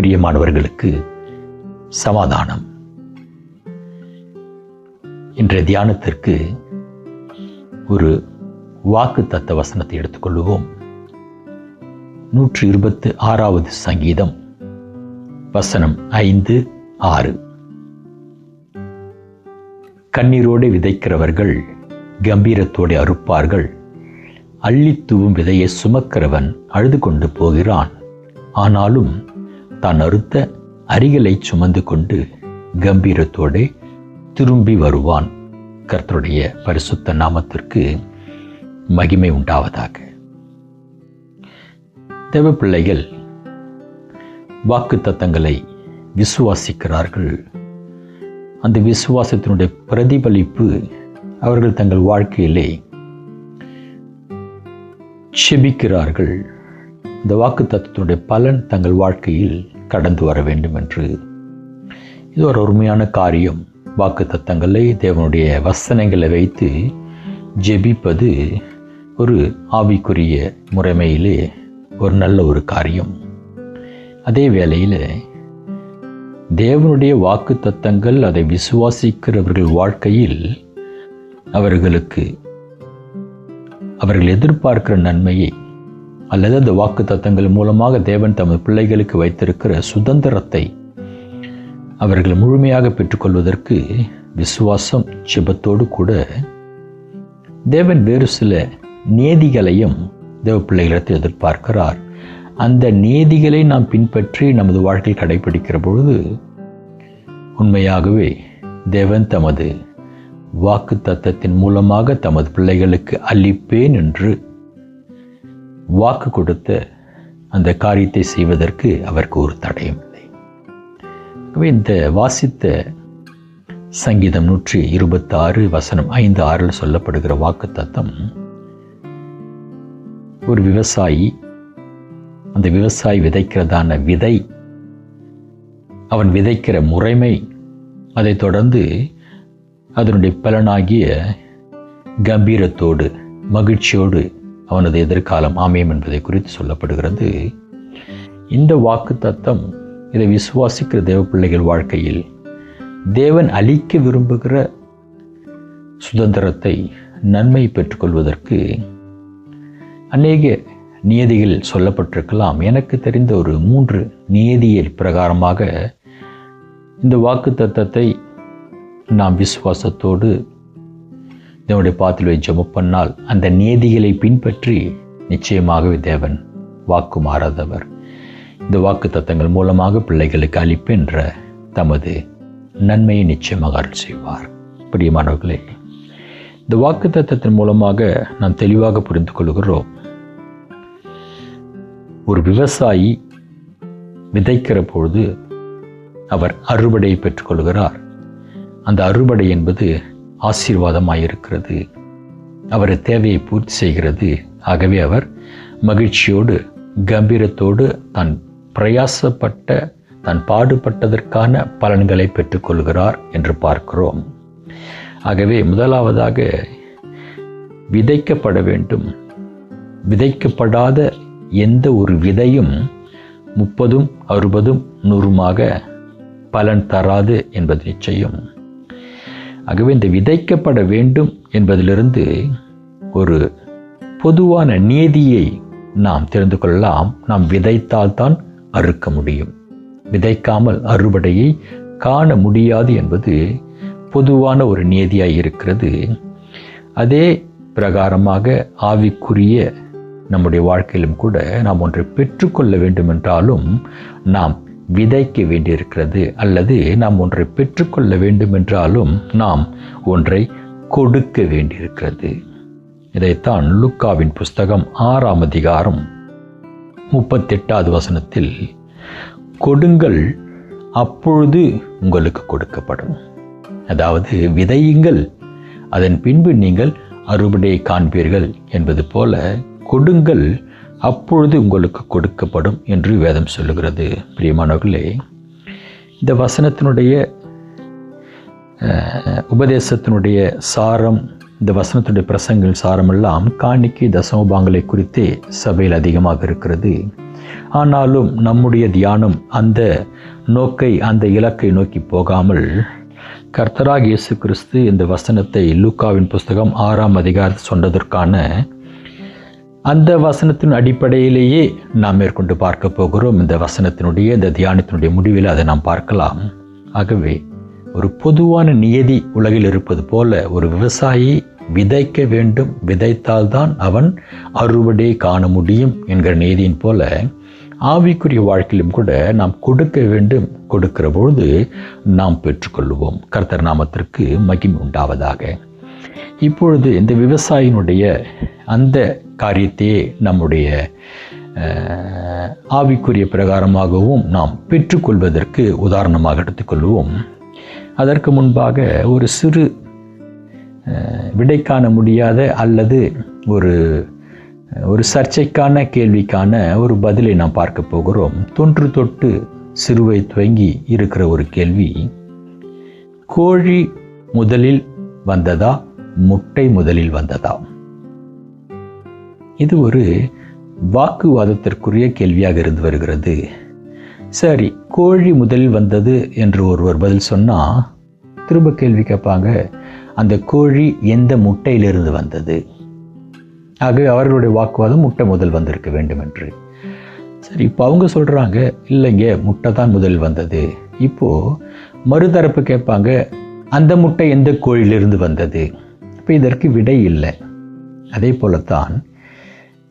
பிரியமானவர்களுக்கு சமாதானம். இன்றைய தியானத்திற்கு ஒரு வாக்குத்தத்த வசனத்தை எடுத்துக்கொள்வோம். 126வது சங்கீதம் வசனம் 5, 6. கண்ணீரோடு விதைக்கிறவர்கள் கம்பீரத்தோடு அறுப்பார்கள். அள்ளித்தூவும் விதையை சுமக்கிறவன் அழுது கொண்டு போகிறான். ஆனாலும் தான் அறுத்த அரிகளை சுமந்து கொண்டு கம்பீரத்தோடு திரும்பி வருவான். கர்த்தருடைய பரிசுத்த நாமத்திற்கு மகிமை உண்டாவதாக. தேவ பிள்ளைகள் வாக்குத்தத்தங்களை விசுவாசிக்கிறார்கள். அந்த விசுவாசத்தினுடைய பிரதிபலிப்பு அவர்கள் தங்கள் வாழ்க்கையிலே செபிக்கிறார்கள். இந்த வாக்குத்தத்தத்தினுடைய பலன் தங்கள் வாழ்க்கையில் கடந்து வர வேண்டும் என்று. இது ஒரு அருமையான காரியம். வாக்குத்தத்தங்களை, தேவனுடைய வசனங்களை வைத்து ஜெபிப்பது ஒரு ஆவிக்குரிய முறைமையிலே ஒரு நல்ல ஒரு காரியம். அதே வேளையில் தேவனுடைய வாக்குத்தத்தங்கள், அதை விசுவாசிக்கிறவர்கள் வாழ்க்கையில் அவர்கள் எதிர்பார்க்கிற நன்மையை அல்லது அந்த வாக்குத்தத்தங்கள் மூலமாக தேவன் தமது பிள்ளைகளுக்கு வைத்திருக்கிற சுதந்திரத்தை அவர்கள் முழுமையாக பெற்றுக்கொள்வதற்கு விசுவாசம் ஜெபத்தோடு கூட தேவன் வேறு சில நீதிகளையும் தேவ பிள்ளைகளிடத்தில் எதிர்பார்க்கிறார். அந்த நீதிகளை நாம் பின்பற்றி நமது வாழ்க்கையில் கடைபிடிக்கிற பொழுது உண்மையாகவே தேவன் தமது வாக்குத்தத்தத்தின் மூலமாக தமது பிள்ளைகளுக்கு அளிப்பேன் என்று வாக்கு கொடுத்த அந்த காரியத்தை செய்வதற்கு அவருக்கு ஒரு தடையும் இல்லை. இந்த வாசித்த சங்கீதம் 126 வசனம் 5, 6 சொல்லப்படுகிற வாக்குத்தத்தம் ஒரு விவசாயி, அந்த விவசாயி விதைக்கிறதான விதை, அவன் விதைக்கிற முறைமை, அதை தொடர்ந்து அதனுடைய பலனாகிய கம்பீரத்தோடு மகிழ்ச்சியோடு அவனது எதிர்காலம் அமையும் என்பதை குறித்து சொல்லப்படுகிறது. இந்த வாக்குத்தத்தம், இதை விசுவாசிக்கிற தேவ பிள்ளைகள் வாழ்க்கையில் தேவன் அளிக்க விரும்புகிற சுதந்திரத்தை, நன்மை பெற்றுக்கொள்வதற்கு அநேக நியதிகள் சொல்லப்பட்டிருக்கலாம். எனக்கு தெரிந்த ஒரு 3 நியதியில் பிரகாரமாக இந்த வாக்குத்தத்தத்தை நாம் விசுவாசத்தோடு தேவனுடைய பாத்திரம் ஜெபம் பண்ணால் அந்த நீதிகளை பின்பற்றி நிச்சயமாகவே தேவன் வாக்கு மாறாதவர். இந்த வாக்கு தத்தங்கள் மூலமாக பிள்ளைகளுக்கு அளிப்பென்ற தமது நன்மையை நிச்சயமாக அருள் செய்வார். பிரியமானவர்களே, இந்த வாக்கு தத்தத்தின் மூலமாக நாம் தெளிவாக புரிந்து கொள்கிறோம். ஒரு விவசாயி விதைக்கிற பொழுது அவர் அறுவடையை பெற்றுக்கொள்கிறார். அந்த அறுவடை என்பது ஆசீர்வாதமாயிருக்கிறது. அவர் தேவையை பூர்த்தி செய்கிறது. ஆகவே அவர் மகிழ்ச்சியோடு கம்பீரத்தோடு தான் பிரயாசப்பட்ட, தான் பாடுபட்டதற்கான பலன்களை பெற்றுக்கொள்கிறார் என்று பார்க்கிறோம். ஆகவே முதலாவதாக விதைக்கப்பட வேண்டும். விதைக்கப்படாத எந்த ஒரு விதையும் 30, 60, 100 பலன் தராது என்பது நிச்சயம். ஆகவே இந்த விதைக்கப்பட வேண்டும் என்பதிலிருந்து ஒரு பொதுவான நீதியை நாம் தெரிந்து கொள்ளலாம். நாம் விதைத்தால்தான் அறுக்க முடியும். விதைக்காமல் அறுவடையை காண முடியாது என்பது பொதுவான ஒரு நீதியாய் இருக்கிறது. அதே பிரகாரமாக ஆவிக்குரிய நம்முடைய வாழ்க்கையிலும் கூட நாம் ஒன்றை பெற்றுக்கொள்ள வேண்டும் என்றாலும் நாம் விதைக்க வேண்டியிருக்கிறது. அல்லது நாம் ஒன்றை பெற்றுக்கொள்ள வேண்டும் என்றாலும் நாம் ஒன்றை கொடுக்க வேண்டியிருக்கிறது. இதைத்தான் லூக்காவின் புஸ்தகம் 6ஆம் அதிகாரம் 38வது வசனத்தில், கொடுங்கள் அப்பொழுது உங்களுக்கு கொடுக்கப்படும். அதாவது விதையுங்கள், அதன் பின்பு நீங்கள் அறுவடையை காண்பீர்கள் என்பது போல கொடுங்கள், அப்பொழுது உங்களுக்கு கொடுக்கப்படும் என்று வேதம் சொல்லுகிறது. பிரியமானவர்களே, இந்த வசனத்தினுடைய உபதேசத்தினுடைய சாரம் இந்த வசனத்துடைய பிரசங்கள் சாரமெல்லாம் காணிக்கை தசமபாங்களை குறித்தே சபையில் அதிகமாக இருக்கிறது. ஆனாலும் நம்முடைய தியானம் அந்த நோக்கை, அந்த இலக்கை நோக்கி போகாமல் கர்த்தராகிய இயேசு கிறிஸ்து இந்த வசனத்தை லூக்காவின் புஸ்தகம் 6ஆம் அதிகாரத்தில் சொன்னதற்கான அந்த வசனத்தின் அடிப்படையிலேயே நாம் மேற்கொண்டு பார்க்க போகிறோம். இந்த வசனத்தினுடைய, இந்த தியானத்தினுடைய முடிவில் அதை நாம் பார்க்கலாம். ஆகவே ஒரு பொதுவான நியதி உலகில் இருப்பது போல ஒரு விவசாயி விதைக்க வேண்டும், விதைத்தால்தான் அவன் அறுவடை காண முடியும் என்கிற நியதியின் போல ஆவிக்குரிய வாழ்க்கையிலும் கூட நாம் கொடுக்க வேண்டும். கொடுக்கிற பொழுது நாம் பெற்றுக்கொள்வோம். கர்த்தர் நாமத்திற்கு மகிமை உண்டாவதாக. இப்பொழுது இந்த விவசாயினுடைய அந்த காரியத்தையே நம்முடைய ஆவிக்குரிய பிரகாரமாகவும் நாம் பெற்றுக்கொள்வதற்கு உதாரணமாக எடுத்துக்கொள்வோம். அதற்கு முன்பாக ஒரு சிறு விடை காண முடியாத அல்லது ஒரு சர்ச்சைக்கான கேள்விக்கான ஒரு பதிலை நாம் பார்க்க போகிறோம். தொன்று தொட்டு சிறுவை துவங்கி இருக்கிற ஒரு கேள்வி, கோழி முதலில் வந்ததா, முட்டை முதலில் வந்ததா? இது ஒரு வாக்குவாதத்திற்குரிய கேள்வியாக இருந்து வருகிறது. சரி, கோழி முதலில் வந்தது என்று ஒருவர் பதில் சொன்னால் திரும்ப கேள்வி கேட்பாங்க, அந்த கோழி எந்த முட்டையிலிருந்து வந்தது? ஆகவே அவர்களுடைய வாக்குவாதம் முட்டை முதல் வந்திருக்க வேண்டும் என்று. சரி, இப்போ அவங்க சொல்கிறாங்க, இல்லைங்க, முட்டை தான் முதல் வந்தது. இப்போது மறுதரப்பு கேட்பாங்க, அந்த முட்டை எந்த கோழியிலிருந்து வந்தது? இப்போ இதற்கு விடை இல்லை. அதே போலத்தான்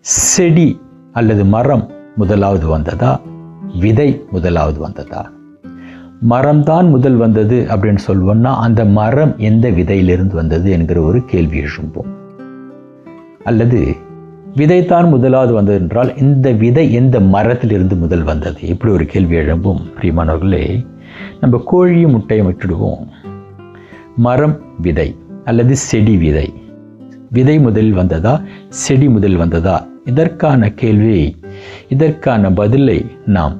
செடி அல்லது மரம் முதலாவது வந்ததா, விதை முதலாவது வந்ததா? மரம்தான் முதல் வந்தது அப்படின்னு சொல்வோம்னா அந்த மரம் எந்த விதையிலிருந்து வந்தது என்கிற ஒரு கேள்வி எழும்பும். அல்லது விதைத்தான் முதலாவது வந்தது என்றால் இந்த விதை எந்த மரத்திலிருந்து முதல் வந்தது? இப்படி ஒரு கேள்வி எழும்பும். பிரியமானவர்களே, நம்ம கோழியும் முட்டையும் விட்டுடுவோம். மரம் விதை அல்லது செடி விதை, விதை முதலில் வந்ததா, செடி முதல் வந்ததா? இதற்கான கேள்வியை, இதற்கான பதிலை நாம்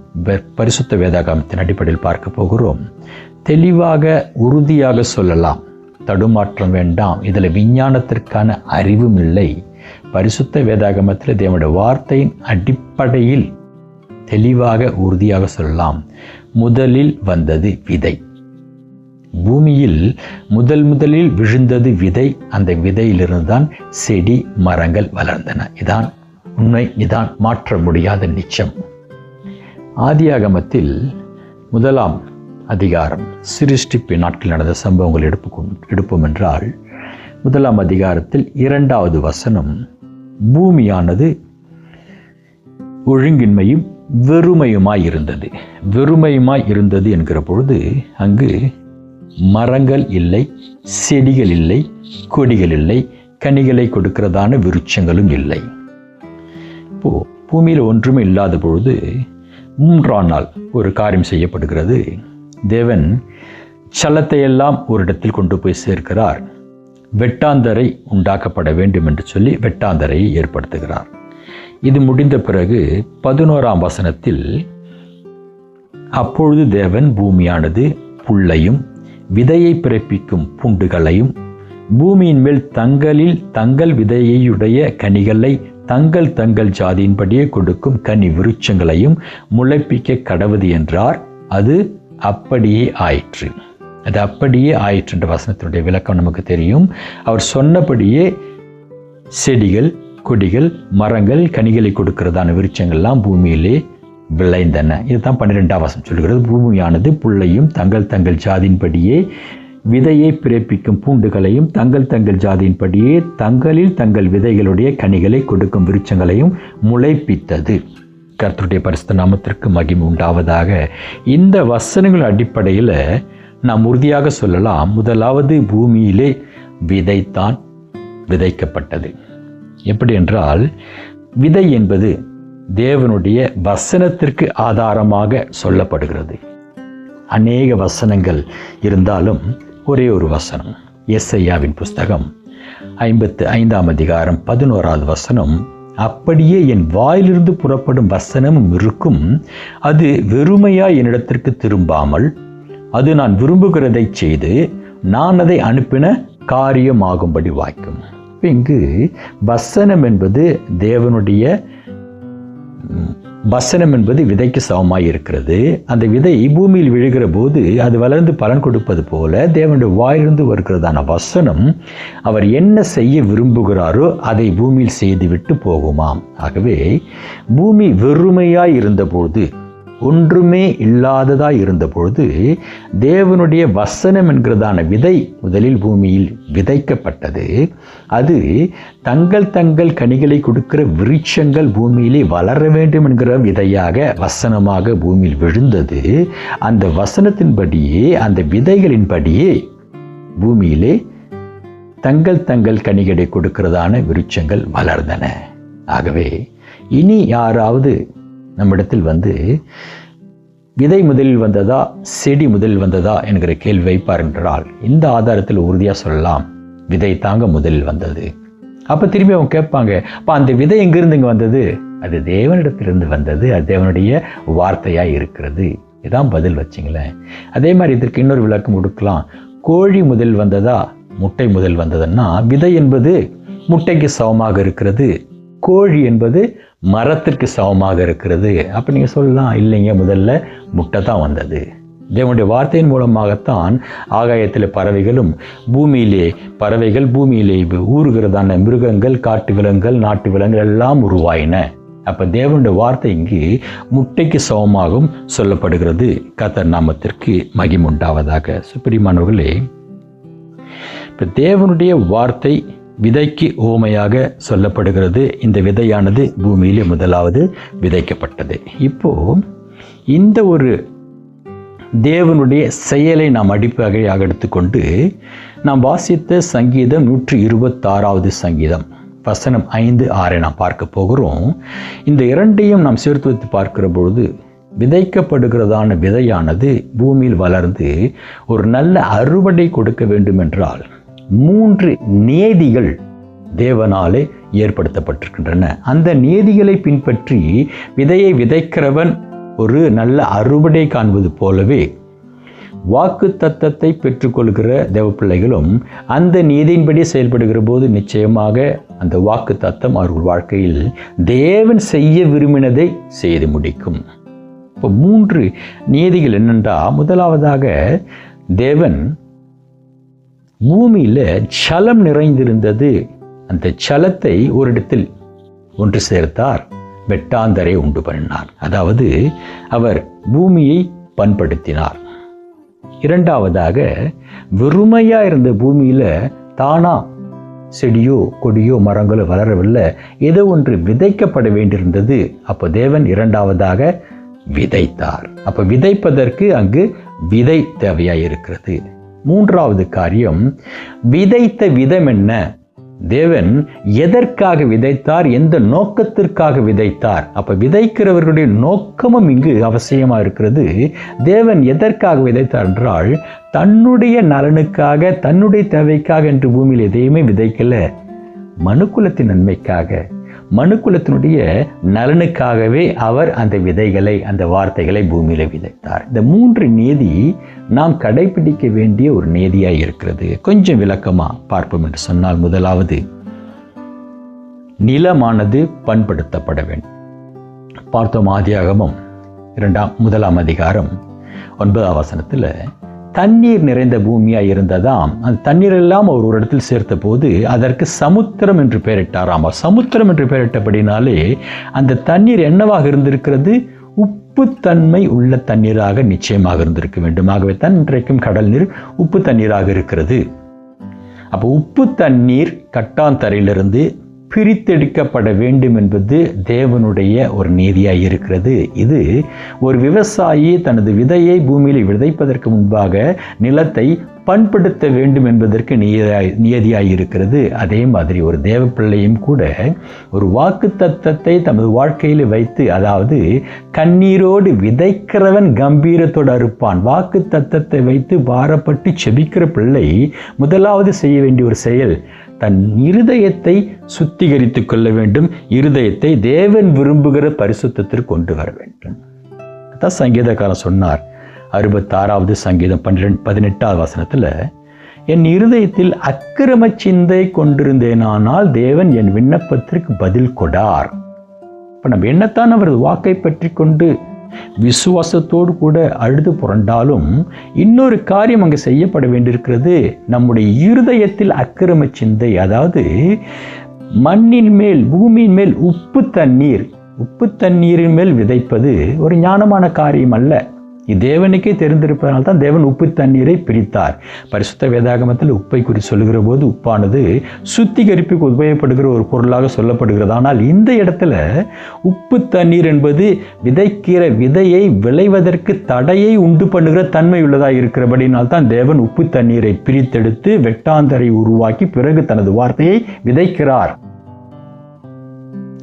பரிசுத்த வேதாகமத்தின் அடிப்படையில் பார்க்க போகிறோம். தெளிவாக உறுதியாக சொல்லலாம், தடுமாற்றம் வேண்டாம். இதில் விஞ்ஞானத்திற்கான அறிவும் இல்லை. பரிசுத்த வேதாகமத்தில் தேவனுடைய வார்த்தையின் அடிப்படையில் தெளிவாக உறுதியாக சொல்லலாம். முதலில் வந்தது விதை. பூமியில் முதலில் விழுந்தது விதை. அந்த விதையிலிருந்து தான் செடி மரங்கள் வளர்ந்தன. இதான் உண்மை, இதான் மாற்ற முடியாத நிச்சயம். ஆதியாகமத்தில் 1ஆம் அதிகாரம் சிருஷ்டிப்பு நாட்கள் நடந்த சம்பவங்கள் எடுப்போம் என்றால் 1ஆம் அதிகாரத்தில் 2வது வசனம், பூமியானது ஒழுங்கின்மையும் வெறுமையுமாய் இருந்தது. வெறுமையுமாய் இருந்தது என்கிற பொழுது அங்கு மரங்கள் இல்லை, செடிகள் இல்லை, கொடிகள் இல்லை, கனிகளை கொடுக்கிறதான விருட்சங்களும் இல்லை. இப்போ பூமியில் ஒன்றுமே இல்லாத பொழுது 3ஆம் நாள் ஒரு காரியம் செய்யப்படுகிறது. தேவன் சலத்தை எல்லாம் ஒரு இடத்தில் கொண்டு போய் சேர்க்கிறார். வெட்டாந்தரை உண்டாக்கப்பட வேண்டும் என்று சொல்லி வெட்டாந்தரையை ஏற்படுத்துகிறார். இது முடிந்த பிறகு 11ஆம் வசனத்தில், அப்பொழுது தேவன் பூமியானது புல்லையும் விதையை பிறப்பிக்கும் பூண்டுகளையும் பூமியின் மேல் தங்கள் விதையுடைய கனிகளை தங்கள் ஜாதியின்படியே கொடுக்கும் கனி விருட்சங்களையும் முளைப்பிக்க கடவுது என்றார். அது அப்படியே ஆயிற்று. அது அப்படியே ஆயிற்று என்ற வசனத்தினுடைய விளக்கம் நமக்கு தெரியும். அவர் சொன்னபடியே செடிகள், கொடிகள், மரங்கள், கனிகளை கொடுக்கிறதான விருட்சங்கள்லாம் பூமியிலே விளைந்தன. இதுதான் 12ஆம் வசனம் சொல்கிறது. பூமியானது புல்லையும் தங்கள் ஜாதியின்படியே விதையை பிறப்பிக்கும் பூண்டுகளையும் தங்கள் ஜாதியின்படியே தங்கள் விதைகளுடைய கனிகளை கொடுக்கும் விருட்சங்களையும் முளைப்பித்தது. கர்த்தருடைய பரிசுத்த நாமத்திற்கு மகிமை உண்டாவதாக. இந்த வசனங்கள் அடிப்படையில் நாம் உறுதியாக சொல்லலாம், முதலாவது பூமியிலே விதைத்தான் விதைக்கப்பட்டது. எப்படி என்றால், விதை என்பது தேவனுடைய வசனத்திற்கு ஆதாரமாக சொல்லப்படுகிறது. அநேக வசனங்கள் இருந்தாலும் ஒரே ஒரு வசனம், எசையாவின் புஸ்தகம் 55ஆம் அதிகாரம் 11வது வசனம், அப்படியே என் வாயிலிருந்து புறப்படும் வசனமும் இருக்கும், அது வெறுமையாய் என்னிடத்திற்கு திரும்பாமல் அது நான் விரும்புகிறதை செய்து நான் அதை அனுப்பின காரியமாகும்படி வாய்க்கும். இங்கு வசனம் என்பது வசனம் என்பது விதைக்கு சமமாய் இருக்கிறது. அந்த விதை பூமியில் விழுகிற போது அது வளர்ந்து பலன் கொடுப்பது போல தேவனுடைய வாயிலிருந்து வருகிறதான வசனம் அவர் என்ன செய்ய விரும்புகிறாரோ அதை பூமியில் செய்துவிட்டு போகுமாம். ஆகவே பூமி வெறுமையாய் இருந்தபோது, ஒன்றுமே இல்லாததாய் இருந்தபொழுது தேவனுடைய வசனம் என்கிறதான விதை முதலில் பூமியில் விதைக்கப்பட்டது. அது தங்கள் கனிகளை கொடுக்கிற விருட்சங்கள் பூமியிலே வளர வேண்டும் என்கிற விதையாக வசனமாக பூமியில் விழுந்தது. அந்த வசனத்தின்படியே, அந்த விதைகளின்படியே பூமியிலே தங்கள் கனிகளை கொடுக்கிறதான விருட்சங்கள் வளர்ந்தன. ஆகவே இனி யாராவது நம்மிடத்தில் விதை முதலில் வந்ததா, செடி முதலில் வந்ததா என்கிற கேள்வி வைப்பார் என்றால், இந்த ஆதாரத்தில் உறுதியாக சொல்லலாம், விதை தாங்க முதலில் வந்தது. அப்போ திரும்பி அவங்க கேட்பாங்க, அப்போ அந்த விதை எங்கிருந்து இங்கே வந்தது? அது தேவனிடத்திலிருந்து வந்தது, அது தேவனுடைய வார்த்தையாக இருக்கிறது. இதான் பதில் வச்சிங்களேன். அதே மாதிரி இதற்கு இன்னொரு விளக்கம் கொடுக்கலாம். கோழி முதல் வந்ததா, முட்டை முதல் வந்ததுன்னா, விதை என்பது முட்டைக்கு சமமாக இருக்கிறது, கோழி என்பது மரத்திற்கு சமமாக இருக்கிறது. அப்போ நீங்கள் சொல்லலாம், இல்லைங்க, முதல்ல முட்டை தான் வந்தது. தேவனுடைய வார்த்தையின் மூலமாகத்தான் ஆகாயத்தில் பறவைகளும் பூமியிலே ஊறுகிறதான மிருகங்கள், காட்டு விலங்குகள், நாட்டு விலங்குகள் எல்லாம் உருவாயின. அப்போ தேவனுடைய வார்த்தை இங்கு முட்டைக்கு சமமாகவும் சொல்லப்படுகிறது. கர்த்தர் நாமத்திற்கு மகிமை உண்டாவதாக. பிரியமானவர்களே, இப்போ தேவனுடைய வார்த்தை விதைக்கு உவமையாக சொல்லப்படுகிறது. இந்த விதையானது பூமியிலே முதலாவது விதைக்கப்பட்டது. இப்போ இந்த ஒரு தேவனுடைய செயலை நாம் அடிப்படையாக எடுத்துக்கொண்டு நாம் வாசித்த சங்கீதம் 126வது சங்கீதம் வசனம் 5, 6 நாம் பார்க்க போகிறோம். இந்த இரண்டையும் நாம் சேர்த்து வைத்து பார்க்கிற பொழுது விதைக்கப்படுகிறதான விதையானது பூமியில் வளர்ந்து ஒரு நல்ல அறுவடை கொடுக்க வேண்டும் என்றால் 3 நியதிகள் தேவனாலே ஏற்படுத்தப்பட்டிருக்கின்றன. அந்த நியதிகளை பின்பற்றி விதையை விதைக்கிறவன் ஒரு நல்ல அறுவடை காண்பது போலவே வாக்கு தத்தத்தை பெற்றுக்கொள்கிற தேவ பிள்ளைகளும் அந்த நீதியின்படி செயல்படுகிற போது நிச்சயமாக அந்த வாக்கு தத்தம் அவர்கள் வாழ்க்கையில் தேவன் செய்ய விரும்பினதை செய்து முடிக்கும். இப்போ 3 நீதிகள் என்னென்றா, முதலாவதாக தேவன் பூமியில் ஜலம் நிறைந்திருந்தது. அந்த ஜலத்தை ஒரு இடத்தில் ஒன்று சேர்த்தார், வெட்டாந்தரை உண்டு பண்ணினார். அதாவது அவர் பூமியை பண்படுத்தினார். இரண்டாவதாக, வெறுமையா இருந்த பூமியில தானா செடியோ கொடியோ மரங்களோ வளரவில்லை, ஏதோ ஒன்று விதைக்கப்பட வேண்டியிருந்தது. அப்போ தேவன் இரண்டாவதாக விதைத்தார். அப்போ விதைப்பதற்கு அங்கு விதை தேவையாயிருக்கிறது. மூன்றாவது காரியம், விதைத்த விதம் என்ன? தேவன் எதற்காக விதைத்தார், எந்த நோக்கத்திற்காக விதைத்தார்? அப்ப விதைக்கிறவர்களுடைய நோக்கமும் இங்கு அவசியமா இருக்கிறது. தேவன் எதற்காக விதைத்தார் என்றால், தன்னுடைய நலனுக்காக, தன்னுடைய தேவைக்காக என்று பூமியில் எதையுமே விதைக்கல, மனுக்குலத்தின் நன்மைக்காக, மனுக்குலத்தினுடைய நலனுக்காகவே அவர் அந்த விதைகளை, அந்த வார்த்தைகளை பூமியில விதைத்தார். இந்த 3 நீதி நாம் கடைபிடிக்க வேண்டிய ஒரு நீதியாய் இருக்கிறது. கொஞ்சம் விளக்கமா பார்ப்போம் என்று சொன்னால், முதலாவது, நிலமானது பண்படுத்தப்பட வேண்டும். பார்த்தோம் ஆதியாகமம் 1ஆம் அதிகாரம் 9ஆம் வசனத்துல தண்ணீர் நிறைந்த பூமியாய் இருந்ததாம். அந்த தண்ணீர் எல்லாம் அவர் ஒரு இடத்தில் சேர்த்த போது அதற்கு சமுத்திரம் என்று பெயரிட்டாராம். சமுத்திரம் என்று பெயரிட்டபடினாலே அந்த தண்ணீர் என்னவாக இருந்திருக்கிறது? உப்புத்தன்மை உள்ள தண்ணீராக நிச்சயமாக இருந்திருக்க வேண்டும். ஆகவே தான் இன்றைக்கும் கடல் நீர் உப்பு தண்ணீராக இருக்கிறது. அப்போ உப்பு தண்ணீர் கட்டாந்தரையிலிருந்து பிரித்தெடுக்கப்பட வேண்டும் என்பது தேவனுடைய ஒரு நீதியாய் இருக்கிறது. இது ஒரு விவசாயி தனது விதையை பூமியில் விதைப்பதற்கு முன்பாக நிலத்தை பண்படுத்த வேண்டும் என்பதற்கு நியதியாய் இருக்கிறது. அதே மாதிரி ஒரு தேவ பிள்ளையும் கூட ஒரு வாக்கு தத்தத்தை தமது வாழ்க்கையில் வைத்து, அதாவது கண்ணீரோடு விதைக்கிறவன் கம்பீரத்தோடு அறுப்பான். வாக்கு தத்தத்தை வைத்து பாரப்பட்டு செபிக்கிற பிள்ளை முதலாவது செய்ய வேண்டிய ஒரு செயல், தன் இருதயத்தை சுத்திகரித்துக் கொள்ள வேண்டும். இருதயத்தை தேவன் விரும்புகிற பரிசுத்தத்திற்கு கொண்டு வர வேண்டும். அதான் சங்கீதக்காரன் சொன்னார், 66வது சங்கீதம் 18வது வசனத்துல, என் இருதயத்தில் அக்கிரம சிந்தை கொண்டிருந்தேனானால் தேவன் என் விண்ணப்பத்திற்கு பதில் கொடார். இப்போ நம்ம என்னத்தான் அவரது வாக்கை பற்றி கொண்டு விசுவாசத்தோடு கூட அழுது புரண்டாலும் இன்னொரு காரியம் அங்கே செய்யப்பட வேண்டியிருக்கிறது. நம்முடைய இருதயத்தில் அக்கிரம சிந்தை, அதாவது மண்ணின் மேல், பூமியின் மேல் உப்பு தண்ணீரின் மேல் விதைப்பது ஒரு ஞானமான காரியம் அல்ல. தேவனுக்கே தெரிந்திருப்பதனால் தான் தேவன் உப்பு தண்ணீரை பிரித்தார். பரிசுத்த வேதாகமத்தில் உப்பை குறித்து சொல்லுகிற போது உப்பானது சுத்திகரிப்புக்கு உபயோகப்படுகிற ஒரு பொருளாக சொல்லப்படுகிறது. ஆனால் இந்த இடத்துல உப்பு தண்ணீர் என்பது விதைக்கிற விதையை விளைவதற்கு தடையை உண்டு பண்ணுகிற தன்மை உள்ளதாக இருக்கிறபடினால் தான் தேவன் உப்பு தண்ணீரை பிரித்தெடுத்து வெட்டாந்தரை உருவாக்கி பிறகு தனது வார்த்தையை விதைக்கிறார்.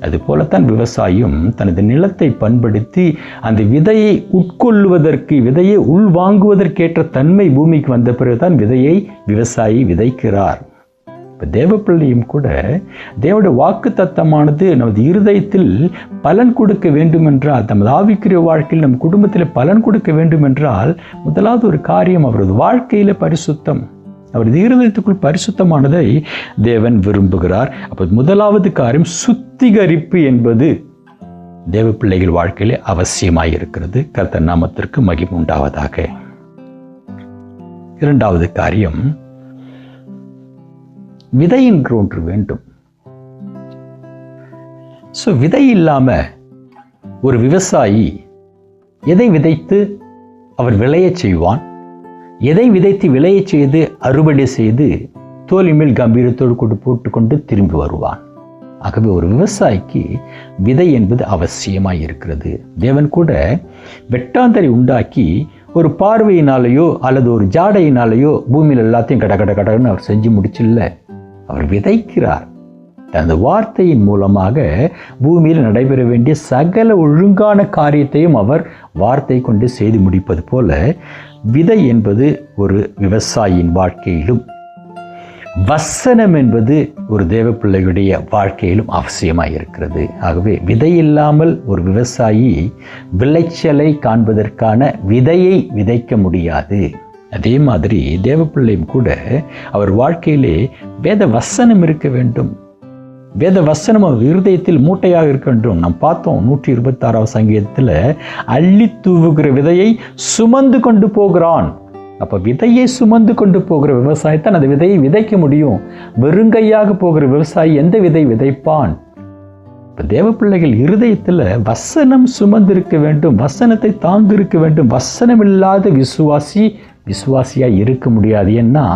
அதுபோலத்தான் விவசாயியும் தனது நிலத்தை பண்படுத்தி அந்த விதையை உட்கொள்வதற்கு, விதையை உள்வாங்குவதற்கேற்ற தன்மை பூமிக்கு வந்த பிறகுதான் விதையை விவசாயி விதைக்கிறார். இப்போ தேவப்பிள்ளையும் கூட தேவனுடைய வாக்கு தத்தமானது நமது இருதயத்தில் பலன் கொடுக்க வேண்டும் என்றால், நமது ஆவிக்குரிய வாழ்க்கையில் நம் குடும்பத்தில் பலன் கொடுக்க வேண்டும் என்றால் முதலாவது ஒரு காரியம் அவரது வாழ்க்கையில் பரிசுத்தம். அவரது இருதயத்துக்குள் பரிசுத்தமானதை தேவன் விரும்புகிறார். அப்போ முதலாவது காரியம் சுத்திகரிப்பு என்பது தேவ பிள்ளைகள் வாழ்க்கையிலே அவசியமாயிருக்கிறது. கர்த்தர் நாமத்திற்கு மகிமை உண்டாவதாக. இரண்டாவது காரியம், விதை என்று ஒன்று வேண்டும். விதை இல்லாம ஒரு விவசாயி எதை விதைத்து அவர் விளைய செய்வான்? எதை விதைத்து விளைய செய்து அறுவடை செய்து தோலின் மேல் கம்பீரத்தோடு கொண்டு போட்டுக்கொண்டு திரும்பி வருவான். ஆகவே ஒரு விவசாயிக்கு விதை என்பது அவசியமாய் இருக்கிறது. தேவன் கூட வெட்டாந்தரை உண்டாக்கி ஒரு பார்வையினாலேயோ அல்லது ஒரு ஜாடையினாலேயோ பூமியில் எல்லாத்தையும் கடன்னு அவர் செஞ்சு முடிச்சில்ல. அவர் விதைக்கிறார். அந்த வார்த்தையின் மூலமாக பூமியில் நடைபெற வேண்டிய சகல ஒழுங்கான காரியத்தையும் அவர் வார்த்தை கொண்டு செய்து முடிப்பது போல விதை என்பது ஒரு விவசாயியின் வாழ்க்கையிலும், வசனம் என்பது ஒரு தேவ பிள்ளைகளுடைய வாழ்க்கையிலும் அவசியமாக இருக்கிறது. ஆகவே விதை இல்லாமல் ஒரு விவசாயி விளைச்சலை காண்பதற்கான விதையை விதைக்க முடியாது. அதே மாதிரி தேவ பிள்ளையும் கூட அவர் வாழ்க்கையிலே வேத வசனம் இருக்க வேண்டும். வேத வசனம் அவர் இருதயத்தில் மூட்டையாக இருக்க வேண்டும். நாம் பார்த்தோம் 126 சங்கீதத்தில் அள்ளி தூவுகிற விதையை சுமந்து கொண்டு போகிறான். அப்போ விதையை சுமந்து கொண்டு போகிற விவசாயத்தான் அந்த விதையை விதைக்க முடியும். வெறுங்கையாக போகிற விவசாயி எந்த விதை விதைப்பான்? இப்போ தேவ பிள்ளைகள் இருதயத்தில் வசனம் சுமந்திருக்க வேண்டும், வசனத்தை தாங்கிருக்க வேண்டும். வசனம் இல்லாத விசுவாசியாக இருக்க முடியாது. ஏன்னா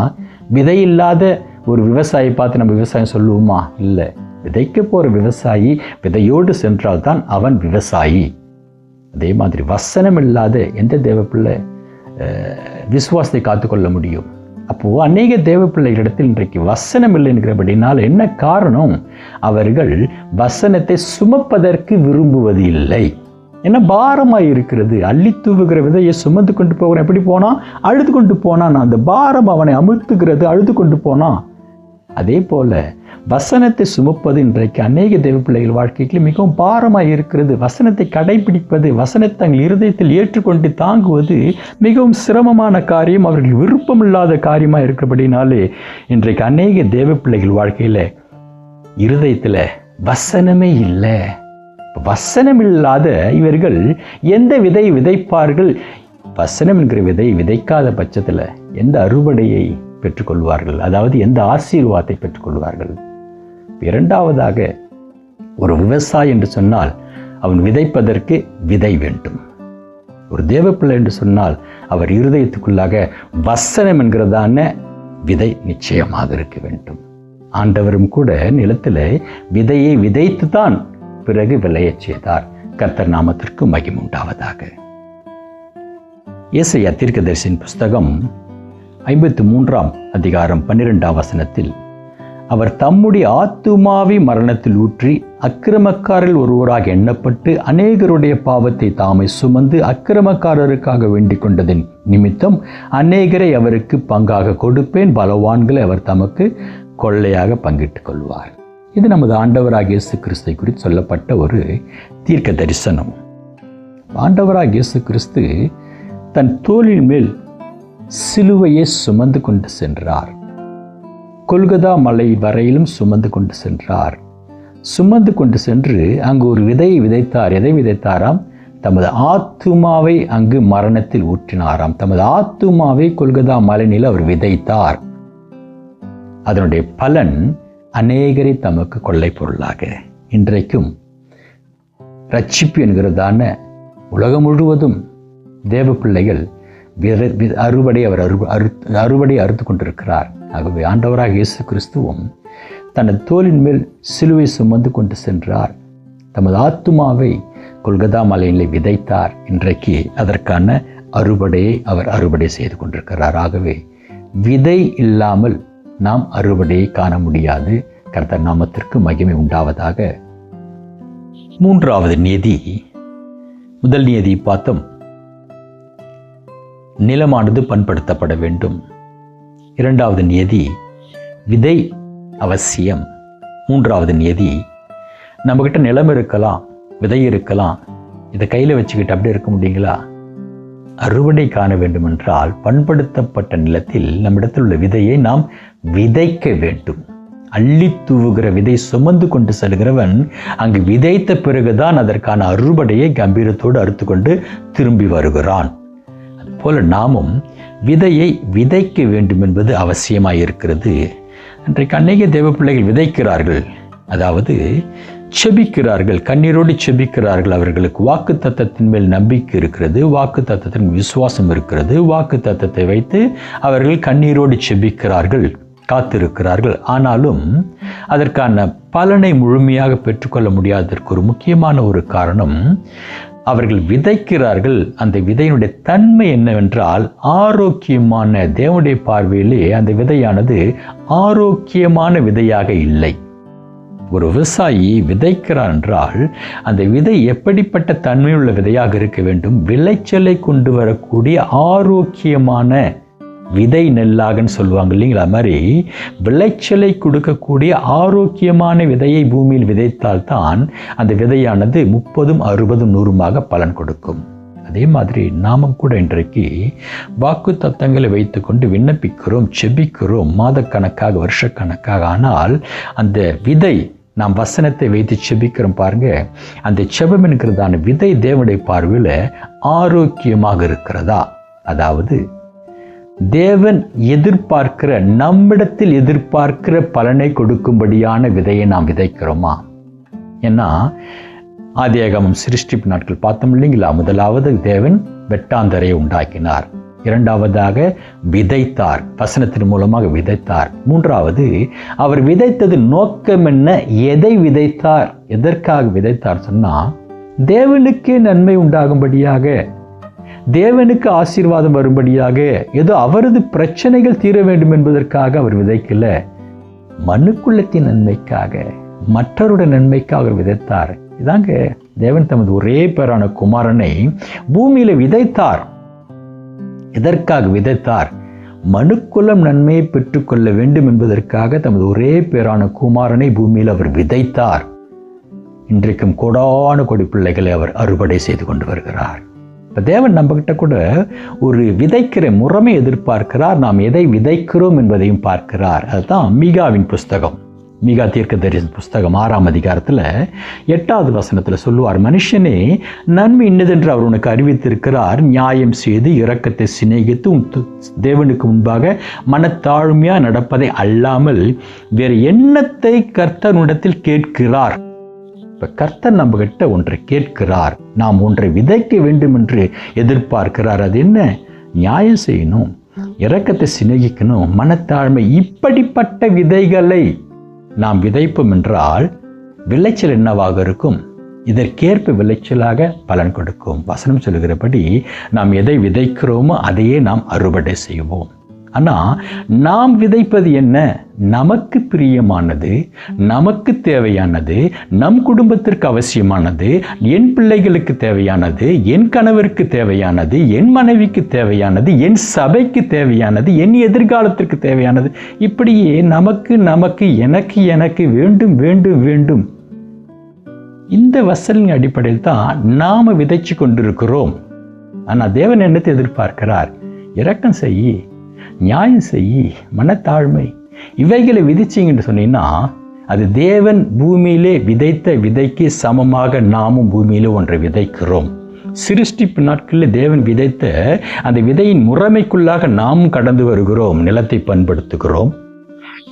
விதை இல்லாத ஒரு விவசாயி பார்த்து நம்ம விவசாயம் சொல்லுவோமா? இல்லை. விதைக்க போகிற விவசாயி விதையோடு சென்றால் தான் அவன் விவசாயி. அதே மாதிரி வசனம் இல்லாத எந்த தேவ பிள்ளை விசுவாசத்தை காத்துக்கொள்ள முடியும்? அப்போது அநேக தேவ பிள்ளைகளிடத்தில் இன்றைக்கு வசனம் இல்லைங்கிறபடினால் என்ன காரணம்? அவர்கள் வசனத்தை சுமப்பதற்கு விரும்புவது இல்லை. என்ன பாரமாக இருக்கிறது. அள்ளி தூவுகிற விதையை சுமந்து கொண்டு போகிறேன். எப்படி போனான்? அழுது கொண்டு போனான். அந்த பாரம் அவனை அமுழ்த்துகிறது, அழுது கொண்டு போனான். அதே போல வசனத்தை சுமப்பது இன்றைக்கு அநேக தேவ பிள்ளைகள் வாழ்க்கைக்கு மிகவும் பாரமாக இருக்கிறது. வசனத்தை கடைபிடிப்பது, வசனத்தை தங்கள் இருதயத்தில் ஏற்றுக்கொண்டு தாங்குவது மிகவும் சிரமமான காரியம், அவர்கள் விருப்பமில்லாத காரியமாக இருக்கிறபடினாலே இன்றைக்கு அநேக தேவ பிள்ளைகள் வாழ்க்கையில் இருதயத்தில் வசனமே இல்லை. வசனம் இல்லாத இவர்கள் எந்த விதை விதைப்பார்கள்? வசனம் என்கிற விதை விதைக்காத பட்சத்தில் எந்த அறுவடையை பெற்றுக்கொள்வார்கள்? அதாவது எந்த ஆசீர்வாதத்தை பெற்றுக்கொள்வார்கள்? இரண்டாவதாக, ஒரு விவசாயி என்று சொன்னால் அவன் விதைப்பதற்கு விதை வேண்டும். ஒரு தேவப்பிள்ளை என்று சொன்னால் அவர் இருதயத்துக்குள்ளாக வசனம் என்கிறதான விதை நிச்சயமாக இருக்க வேண்டும். ஆண்டவரும் கூட நிலத்தில் விதையை விதைத்து தான் பிறகு விளையச் செய்தார். கர்த்தர் நாமத்திற்கு மகிமை உண்டாவதாக. ஏசாயா தீர்க்கதரிசியின் புஸ்தகம் 53 அதிகாரம் 12 வசனத்தில், அவர் தம்முடைய ஆத்துமாவை மரணத்தில் ஊற்றி அக்கிரமக்காரில் ஒருவராக எண்ணப்பட்டு அநேகருடைய பாவத்தை தாமை சுமந்து அக்கிரமக்காரருக்காக வேண்டிக் கொண்டதின் நிமித்தம் அநேகரை அவருக்கு பங்காக கொடுப்பேன், பலவான்களை அவர் தமக்கு கொள்ளையாக பங்கிட்டுக் கொள்வார். இது நமது ஆண்டவராகிய இயேசு கிறிஸ்தை குறித்து சொல்லப்பட்ட ஒரு தீர்க்க தரிசனம். ஆண்டவராகிய இயேசு கிறிஸ்து தன் தோளின் மேல் சிலுவையை சுமந்து கொண்டு சென்றார். கொல்கதா மலை வரையிலும் சுமந்து கொண்டு சென்றார். சுமந்து கொண்டு சென்று அங்கு ஒரு விதையை விதைத்தார். எதை விதைத்தாராம்? தமது ஆத்துமாவை அங்கு மரணத்தில் ஊற்றினாராம். தமது ஆத்துமாவை கொல்கதா மலையில் அவர் விதைத்தார். அதனுடைய பலன் அநேகரை தமக்கு கொள்ளை பொருளாக. இன்றைக்கும் ரட்சிப்பு என்கிறதான உலகம் முழுவதும் தேவ பிள்ளைகள் அறுவடை அறுத்து கொண்டிருக்கிறார். ஆகவே ஆண்டவராக இயேசு கிறிஸ்துவும் தனது தோளின் மேல் சிலுவை சுமந்து கொண்டு சென்றார். தமது ஆத்துமாவை கொல்கதா மலையிலே விதைத்தார். இன்றைக்கு அதற்கான அறுவடையை அவர் அறுவடை செய்து கொண்டிருக்கிறார். ஆகவே விதை இல்லாமல் நாம் அறுவடையை காண முடியாது. கர்த்தர் நாமத்திற்கு மகிமை உண்டாவதாக. மூன்றாவது நியதி, முதல் நியதி பார்த்தோம், நிலமானது பண்படுத்தப்பட வேண்டும். இரண்டாவது நியதி, விதை அவசியம். மூன்றாவது நியதி, நம்மகிட்ட நிலம் இருக்கலாம், விதை இருக்கலாம், இதை கையில் வச்சுக்கிட்டு அப்படியே இருக்க முடியுங்களா? அறுவடை காண வேண்டும் என்றால் பண்படுத்தப்பட்ட நிலத்தில் நம்மிடத்தில் உள்ள விதையை நாம் விதைக்க வேண்டும். அள்ளி தூவுகிற விதை சுமந்து கொண்டு செல்கிறவன் அங்கு விதைத்த பிறகுதான் அதற்கான அறுவடையை கம்பீரத்தோடு அறுத்து கொண்டு திரும்பி வருகிறான். அதுபோல நாமும் விதையை விதைக்க வேண்டும் என்பது அவசியமாயிருக்கிறது. இன்றைக்கு அநேக தேவ பிள்ளைகள் விதைக்கிறார்கள், அதாவது செபிக்கிறார்கள், கண்ணீரோடு செபிக்கிறார்கள். அவர்களுக்கு வாக்கு தத்தத்தின் மேல் நம்பிக்கை இருக்கிறது, வாக்கு தத்தத்தின் விசுவாசம் இருக்கிறது. வாக்கு தத்தத்தை வைத்து அவர்கள் கண்ணீரோடு செபிக்கிறார்கள், காத்திருக்கிறார்கள். ஆனாலும் அதற்கான பலனை முழுமையாக பெற்றுக்கொள்ள முடியாததற்கு ஒரு முக்கியமான ஒரு காரணம், அவர்கள் விதைக்கிறார்கள். அந்த விதையினுடைய தன்மை என்னவென்றால் ஆரோக்கியமான, தேவனுடைய பார்வையிலே அந்த விதையானது ஆரோக்கியமான விதையாக இல்லை. ஒரு விவசாயி விதைக்கிறார் என்றால் அந்த விதை எப்படிப்பட்ட தன்மையுள்ள விதையாக இருக்க வேண்டும்? விளைச்சலை கொண்டு வரக்கூடிய ஆரோக்கியமான விதை நெல்லாகன்னு சொல்லுவாங்க இல்லைங்களா? அது மாதிரி விளைச்சலை கொடுக்கக்கூடிய ஆரோக்கியமான விதையை பூமியில் விதைத்தால்தான் அந்த விதையானது 30, 60, 100 பலன் கொடுக்கும். அதே மாதிரி நாமும் கூட இன்றைக்கு வாக்கு தத்தங்களை வைத்துக்கொண்டு விண்ணப்பிக்கிறோம், செபிக்கிறோம், மாதக்கணக்காக, வருஷக்கணக்காக. ஆனால் அந்த விதை, நாம் வசனத்தை வைத்து செபிக்கிறோம் பாருங்க, அந்த செபம் என்கிறதான விதை தேவனுடைய பார்வையில் ஆரோக்கியமாக இருக்கிறதா? அதாவது தேவன் எதிர்பார்க்கிற, நம்மிடத்தில் எதிர்பார்க்கிற பலனை கொடுக்கும்படியான விதையை நாம் விதைக்கிறோமா? ஏன்னா ஆதியாகமம் சிருஷ்டிப்பு நாட்கள் பார்த்தோம் இல்லைங்களா? முதலாவது தேவன் வெட்டாந்தரையை உண்டாக்கினார். இரண்டாவதாக விதைத்தார், வசனத்தின் மூலமாக விதைத்தார். மூன்றாவது அவர் விதைத்தது நோக்கம் என்ன? எதை விதைத்தார்? எதற்காக விதைத்தார் சொன்னா, தேவனுக்கே நன்மை உண்டாகும்படியாக, தேவனுக்கு ஆசீர்வாதம் வரும்படியாக, ஏதோ அவரது பிரச்சனைகள் தீர வேண்டும் என்பதற்காக அவர் விதைக்கல. மனுக்குலத்தின் நன்மைக்காக, மற்றவருடைய நன்மைக்காக விதைத்தார். இதாங்க தேவன் தமது ஒரே பேரான குமாரனை பூமியில விதைத்தார். எதற்காக விதைத்தார்? மனுக்குலம் நன்மையை பெற்றுக்கொள்ள வேண்டும் என்பதற்காக தமது ஒரே பேரான குமாரனை பூமியில் அவர் விதைத்தார். இன்றைக்கும் கோடான கோடி பிள்ளைகளை அவர் அறுவடை செய்து கொண்டு வருகிறார். தேவன் நம்ம கிட்ட கூட ஒரு விதைக்கிற முறைமை எதிர்பார்க்கிறார். நாம் எதை விதைக்கிறோம் என்பதையும் பார்க்கிறார். அதுதான் மீகாவின் புஸ்தகம், மீகா தீர்க்கதரிசன புஸ்தகம் 6ஆம் அதிகாரத்தில் 8வது வசனத்தில் சொல்லுவார், மனுஷனே நன்மை இன்னதென்று அவர் உனக்கு அறிவித்திருக்கிறார், நியாயம் செய்து இரக்கத்தை சிநேகித்து தேவனுக்கு முன்பாக மனத்தாழ்மையாக நடப்பதை அல்லாமல் வேறு எண்ணத்தை கர்த்தரிடத்தில் கேட்கிறார். இப்போ கர்த்தர் நம்ம கிட்ட ஒன்றை கேட்கிறார், நாம் ஒன்றை விதைக்க வேண்டும் என்று எதிர்பார்க்கிறார். அது என்ன? நியாயம் செய்யணும், இரக்கத்தை சிநேகிக்கணும், மனத்தாழ்மை. இப்படிப்பட்ட விதைகளை நாம் விதைப்போம் என்றால் விளைச்சல் என்னவாக இருக்கும்? இதற்கேற்ப விளைச்சலாக பலன் கொடுக்கும். வசனம் சொல்லுகிறபடி நாம் எதை விதைக்கிறோமோ அதையே நாம் அறுவடை செய்வோம். ஆனால் நாம் விதைப்பது என்ன? நமக்கு பிரியமானது, நமக்கு தேவையானது, நம் குடும்பத்திற்கு அவசியமானது, என் பிள்ளைகளுக்கு தேவையானது, என் கணவருக்கு தேவையானது, என் மனைவிக்கு தேவையானது, என் சபைக்கு தேவையானது, என் எதிர்காலத்திற்கு தேவையானது. இப்படியே நமக்கு எனக்கு வேண்டும் வேண்டும் வேண்டும். இந்த வசனின் அடிப்படையில் தான் நாம் விதைச்சு கொண்டிருக்கிறோம். ஆனால் தேவன் என்னத்தை எதிர்பார்க்கிறார்? இரக்கம் செய், நியாயம் செய், மனத்தாழ்மை, இவைகளை விதிச்சிங்கன்னு சொன்னீங்கன்னா அது தேவன் பூமியிலே விதைத்த விதைக்கு சமமாக நாமும் பூமியிலே ஒன்றை விதைக்கிறோம். சிருஷ்டிப்பு நாட்களில் தேவன் விதைத்த அந்த விதையின் முறைமைக்குள்ளாக நாமும் கடந்து வருகிறோம். நிலத்தை பண்படுத்துகிறோம்,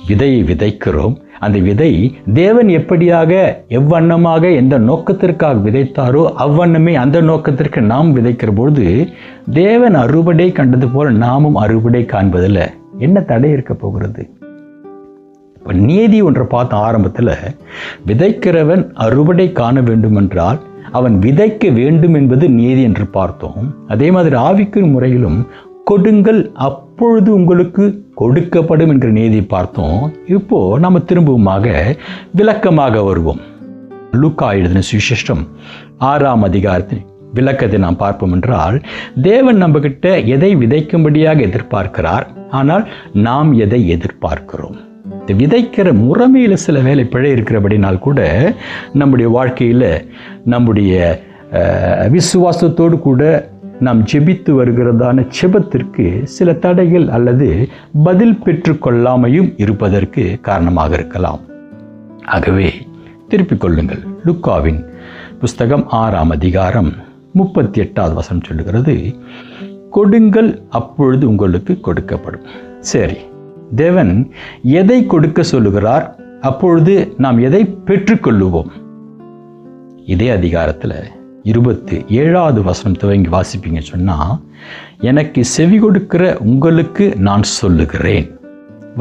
விதையை விதைக்கிறோம். அந்த விதை தேவன் எப்படியாக எவ்வண்ணமாக எந்த நோக்கத்திற்காக விதைத்தாரோ அவ்வண்ணமே அந்த நோக்கத்திற்கு நாம் விதைக்கிற பொழுது தேவன் அறுவடை கண்டது போல நாமும் அறுவடை காண்பதில் என்ன தடை இருக்க போகிறது? இப்போ நீதி ஒன்றை பார்த்த ஆரம்பத்தில் விதைக்கிறவன் அறுவடை காண வேண்டும் என்றால் அவன் விதைக்க வேண்டும் என்பது நீதி என்று பார்த்தோம். அதே மாதிரி ஆவிக்குரிய முறையிலும் கொடுங்கள் அப்பொழுது உங்களுக்கு கொடுக்கப்படும் என்கிற நீதியை பார்த்தோம். இப்போ நம்ம திரும்பவுமாக விளக்கமாக வருவோம். லூக்கா எழுதின சுவிசேஷம் 6ஆம் அதிகாரத்தில் விளக்கத்தை நாம் பார்ப்போம் என்றால் தேவன் நம்ம கிட்ட எதை விதைக்கும்படியாக எதிர்பார்க்கிறார், ஆனால் நாம் எதை எதிர்பார்க்கிறோம். இந்த விதைக்கிற முறைமையில் சில வேலை பிழை இருக்கிறபடினால் கூட நம்முடைய வாழ்க்கையில் நம்முடைய விசுவாசத்தோடு கூட நாம் ஜெபித்து வருகிறதான ஜெபத்திற்கு சில தடைகள் அல்லது பதில் பெற்றுக்கொள்ளாமையும் இருப்பதற்கு காரணமாக இருக்கலாம். ஆகவே திருப்பிக் கொள்ளுங்கள். லூக்காவின் புஸ்தகம் 6ஆம் அதிகாரம் 38வது வசனம் சொல்லுகிறது, கொடுங்கள் அப்பொழுது உங்களுக்கு கொடுக்கப்படும். சரி, தேவன் எதை கொடுக்க சொல்லுகிறார், அப்பொழுது நாம் எதை பெற்றுக்கொள்ளுவோம்? இதே அதிகாரத்தில் 27வது வசனம் துவங்கி வாசிப்பீங்க சொன்னால், எனக்கு செவி கொடுக்கிற உங்களுக்கு நான் சொல்லுகிறேன்.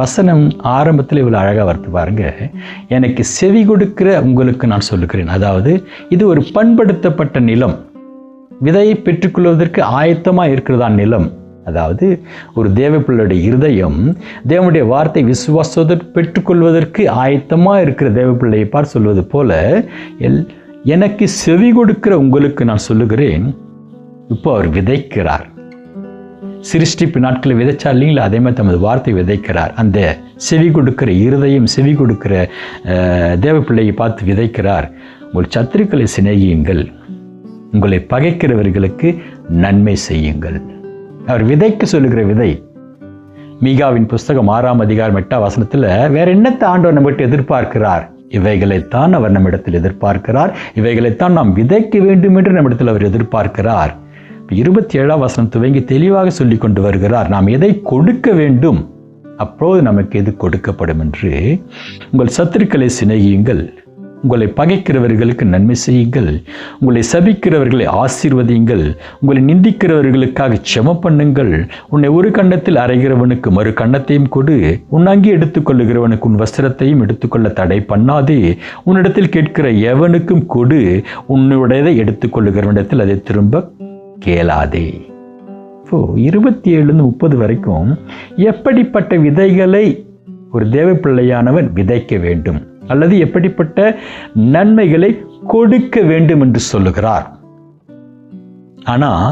வசனம் ஆரம்பத்தில் இவ்வளோ அழகாக வருது பாருங்க. எனக்கு செவி கொடுக்கிற உங்களுக்கு நான் சொல்லுகிறேன். அதாவது இது ஒரு பண்படுத்தப்பட்ட நிலம், விதையை பெற்றுக்கொள்வதற்கு ஆயத்தமாக இருக்கிறதா நிலம். அதாவது ஒரு தேவ பிள்ளையுடைய இருதயம் தேவனுடைய வார்த்தை விசுவாசத்தை பெற்றுக்கொள்வதற்கு ஆயத்தமாக இருக்கிற தேவ பிள்ளையை பார்த்து சொல்வது போல, எனக்கு செவி கொடுக்கிற உங்களுக்கு நான் சொல்லுகிறேன். இப்போ அவர் விதைக்கிறார். சிருஷ்டிப்பு நாட்களில் விதைச்சார் இல்லைங்களா, அதே மாதிரி தமது வார்த்தை விதைக்கிறார். அந்த செவி கொடுக்கிற இருதயம், செவி கொடுக்கிற தேவ பிள்ளையை பார்த்து விதைக்கிறார். உங்கள் சத்துருக்களை சிநேகியுங்கள், உங்களை பகைக்கிறவர்களுக்கு நன்மை செய்யுங்கள். அவர் விதைக்கு சொல்லுகிற விதை. மீகாவின் புஸ்தகம் 6ஆம் அதிகாரம் 8ஆம் வசனத்தில் வேற என்னத்தை ஆண்டவர் நம்மகிட்ட எதிர்பார்க்கிறார்? இவைகளைத்தான் அவர் நம்மிடத்தில் எதிர்பார்க்கிறார். இவைகளைத்தான் நாம் விதைக்க வேண்டும் என்று நம்மிடத்தில் அவர் எதிர்பார்க்கிறார். 27ஆம் வசனம் துவங்கி தெளிவாக சொல்லி கொண்டு வருகிறார், நாம் எதை கொடுக்க வேண்டும், அப்போது நமக்கு எது கொடுக்கப்படும் என்று. உங்கள் சத்துருக்களை சிநேகியுங்கள், உங்களை பகைக்கிறவர்களுக்கு நன்மை செய்யுங்கள், உங்களை சபிக்கிறவர்களை ஆசீர்வதியுங்கள், உங்களை நிந்திக்கிறவர்களுக்காக ஜெபம் பண்ணுங்கள். உன்னை ஒரு கன்னத்தில் அறைகிறவனுக்கு மறு கன்னத்தையும் கொடு, உன் அங்கி எடுத்துக்கொள்ளுகிறவனுக்கு உன் வஸ்திரத்தையும் எடுத்துக்கொள்ள தடை பண்ணாதே. உன்னிடத்தில் கேட்கிற எவனுக்கும் கொடு, உன்னுடையதை எடுத்துக்கொள்ளுகிறவனிடத்தில் அதை திரும்ப கேளாதே. 27-30 வரைக்கும் எப்படிப்பட்ட விதைகளை ஒரு தேவ பிள்ளையானவன் விதைக்க வேண்டும் அல்லது எப்படிப்பட்ட நன்மைகளை கொடுக்க வேண்டும் என்று சொல்லுகிறார். ஆனால்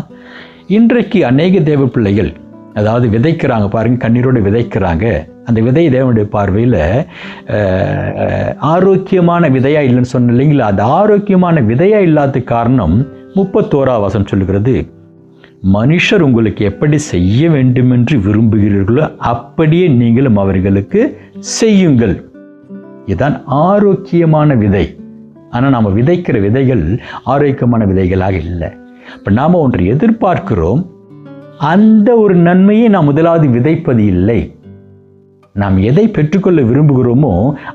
இன்றைக்கு அநேக தேவ பிள்ளைகள், அதாவது விதைக்கிறாங்க பாருங்க, கண்ணீரோடு விதைக்கிறாங்க. அந்த விதை தேவனுடைய பார்வையில் ஆரோக்கியமான விதையா இல்லைன்னு சொன்ன இல்லைங்களா, அது ஆரோக்கியமான விதையா இல்லாத காரணம் 31ஆம் வசனம் சொல்லுகிறது, மனுஷர் உங்களுக்கு எப்படி செய்ய வேண்டும் என்று விரும்புகிறீர்களோ அப்படியே நீங்களும் அவர்களுக்கு செய்யுங்கள். இதுதான் ஆரோக்கியமான விதை. ஆனால் நாம் விதைக்கிற விதைகள் ஆரோக்கியமான விதைகளாக இல்லை. இப்போ நாம் ஒன்று எதிர்பார்க்கிறோம், அந்த ஒரு நன்மையை நாம் முதலாவது விதைப்பது இல்லை. நாம் எதை பெற்றுக்கொள்ள விரும்புகிறோமோ